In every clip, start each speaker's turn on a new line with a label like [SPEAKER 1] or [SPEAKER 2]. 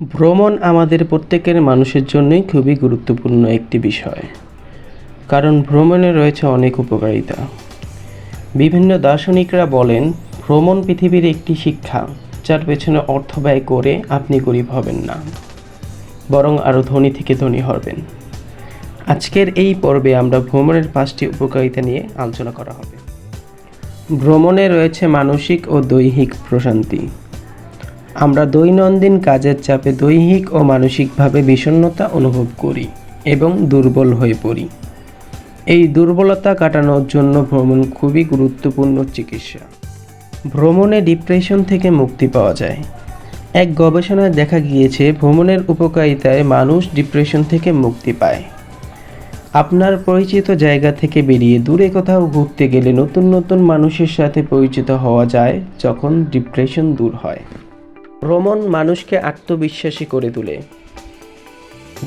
[SPEAKER 1] ভ্রমণ আমাদের প্রত্যেকের মানুষের জন্যই খুবই গুরুত্বপূর্ণ একটি বিষয়, কারণ ভ্রমণে রয়েছে অনেক উপকারিতা। বিভিন্ন দার্শনিকরা বলেন ভ্রমণ পৃথিবীর একটি শিক্ষা, যার পেছনে অর্থ ব্যয় করে আপনি গরিব হবেন না, বরং আরও ধনী থেকে ধনী হবেন। আজকের এই পর্বে আমরা ভ্রমণের 5টি উপকারিতা নিয়ে আলোচনা করা হবে। ভ্রমণে রয়েছে মানসিক ও দৈহিক প্রশান্তি। আমরা দৈনন্দিন কাজের চাপে দৈহিক ও মানসিকভাবে বিষণ্ণতা অনুভব করি এবং দুর্বল হয়ে পড়ি। এই দুর্বলতা কাটানোর জন্য ভ্রমণ খুবই গুরুত্বপূর্ণ চিকিৎসা। ভ্রমণে ডিপ্রেশন থেকে মুক্তি পাওয়া যায়। এক গবেষণায় দেখা গিয়েছে ভ্রমণের উপকারিতায় মানুষ ডিপ্রেশন থেকে মুক্তি পায়। আপনার পরিচিত জায়গা থেকে বেরিয়ে দূরে কোথাও ঘুরতে গেলে নতুন নতুন মানুষের সাথে পরিচিত হওয়া যায়, যখন ডিপ্রেশন দূর হয়। ভ্রমণ মানুষকে আত্মবিশ্বাসী করে তোলে।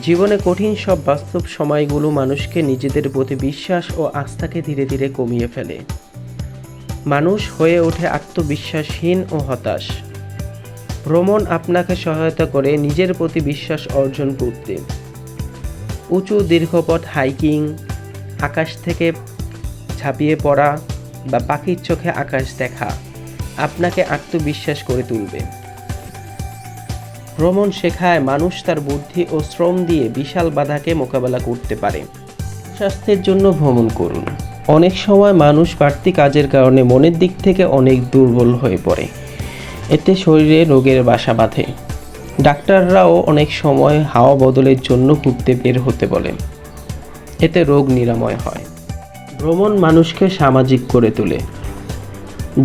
[SPEAKER 1] জীবনে কঠিন সব বাস্তব সময়গুলো মানুষকে নিজেদের প্রতি বিশ্বাস ও আস্থাকে ধীরে ধীরে কমিয়ে ফেলে। মানুষ হয়ে ওঠে আত্মবিশ্বাসহীন ও হতাশ। ভ্রমণ আপনাকে সহায়তা করে নিজের প্রতি বিশ্বাস অর্জন করতে। উঁচু দীর্ঘপথ হাইকিং, আকাশ থেকে ঝাঁপিয়ে পড়া বা পাখির চোখে আকাশ দেখা আপনাকে আত্মবিশ্বাস করে তুলবে। ভ্রমণ শেখায় মানুষ তার বুদ্ধি ও শ্রম দিয়ে বিশাল বাধাকে মোকাবেলা করতে পারে। স্বাস্থ্যের জন্য ভ্রমণ করুন। অনেক সময় মানুষ বাড়তি কাজের কারণে মনের দিক থেকে অনেক দুর্বল হয়ে পড়ে। এতে শরীরে রোগের বাসা বাঁধে। ডাক্তাররাও অনেক সময় হাওয়া বদলের জন্য ঘুরতে বের হতে বলেন। এতে রোগ নিরাময় হয়। ভ্রমণ মানুষকে সামাজিক করে তোলে।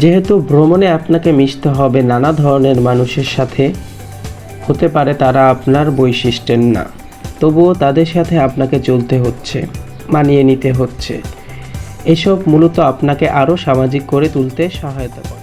[SPEAKER 1] যেহেতু ভ্রমণে আপনাকে মিশতে হবে নানা ধরনের মানুষের সাথে, হতে পারে তারা আপনার বৈশিষ্ট্যের না, তবুও তাদের সাথে আপনাকে চলতে হচ্ছে, মানিয়ে নিতে হচ্ছে। এসব মূলত আপনাকে আরও সামাজিক করে তুলতে সহায়তা করে।